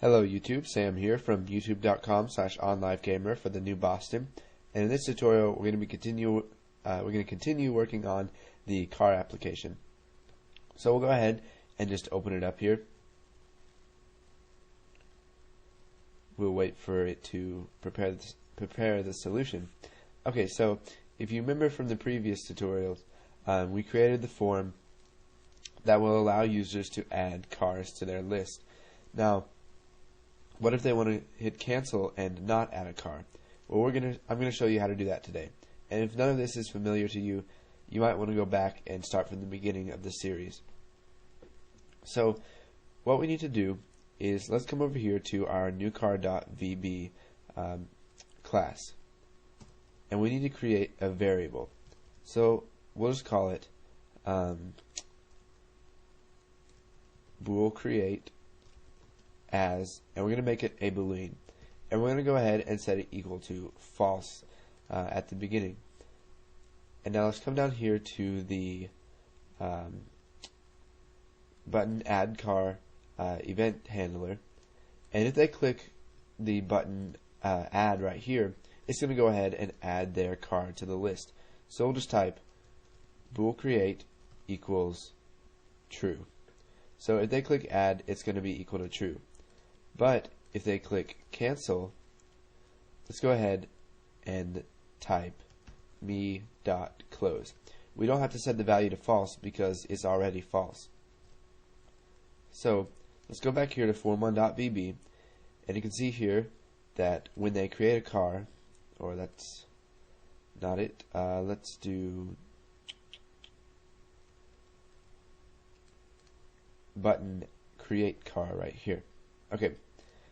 Hello YouTube, Sam here from youtube.com/onlivegamer for the new Boston, and in this tutorial we're going to continue working on the car application. So we'll go ahead and just open it up here. We'll wait for it to prepare the solution. Okay, so if you remember from the previous tutorials, we created the form that will allow users to add cars to their list. Now, what if they want to hit cancel and not add a car? Well, I'm going to show you how to do that today. And if none of this is familiar to you, you might want to go back and start from the beginning of the series. So what we need to do is let's come over here to our newcar.vb class. And we need to create a variable. So we'll just call it bool create as, and we're going to make it a boolean, and we're going to go ahead and set it equal to false at the beginning. And now let's come down here to the button AddCar event handler, and if they click the button add right here, it's going to go ahead and add their car to the list. So we'll just type bool create equals true. So if they click add, it's going to be equal to true. But if they click cancel, let's go ahead and type me.close. We don't have to set the value to false because it's already false. So let's go back here to form1.vb, and you can see here that when they create a car, or that's not it, let's do button create car right here. Okay,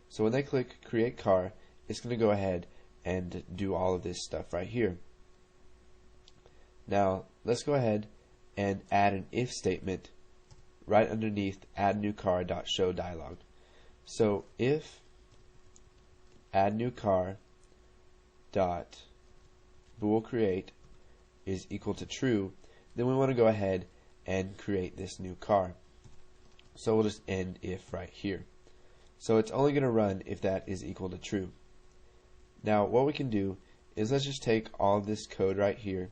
so when they click create car, it's going to go ahead and do all of this stuff right here. Now let's go ahead and add an if statement right underneath add new car.show dialog. So if add new car dot bool create is equal to true, then we want to go ahead and create this new car. So we'll just end if right here. So it's only going to run if that is equal to true. Now what we can do is let's just take all of this code right here,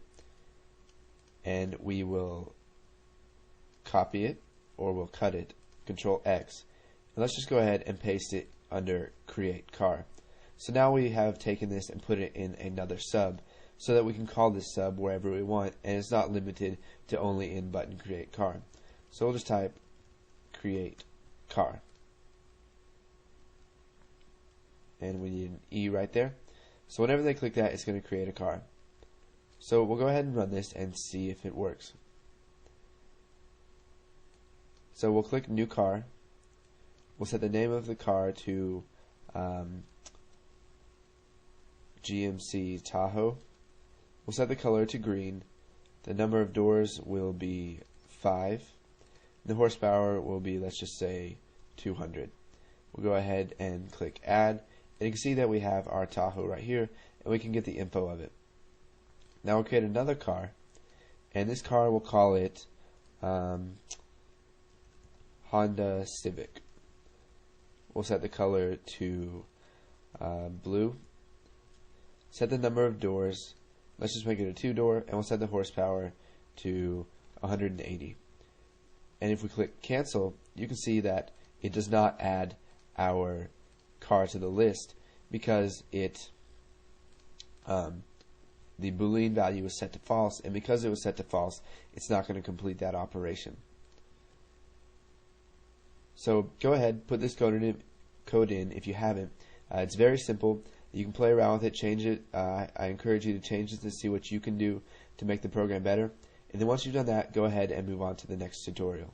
and we will copy it, or we'll cut it, Control X, and let's just go ahead and paste it under create car. So now we have taken this and put it in another sub so that we can call this sub wherever we want, and it's not limited to only in button create car. So we'll just type create car, and we need an E right there. So whenever they click that, it's going to create a car. So we'll go ahead and run this and see if it works. So we'll click new car. We'll set the name of the car to GMC Tahoe. We'll set the color to green. The number of doors will be 5. The horsepower will be, let's just say, 200. We'll go ahead and click add, and you can see that we have our Tahoe right here, and we can get the info of it. Now we'll create another car, and this car we'll call it Honda Civic. We'll set the color to blue. Set the number of doors, let's just make it a 2-door, and we'll set the horsepower to 180. And if we click cancel, you can see that it does not add our car to the list because the boolean value was set to false, and because it was set to false, it's not going to complete that operation. So go ahead, put this code in if you haven't. It's very simple. You can play around with it, change it. I encourage you to change it to see what you can do to make the program better. And then once you've done that, go ahead and move on to the next tutorial.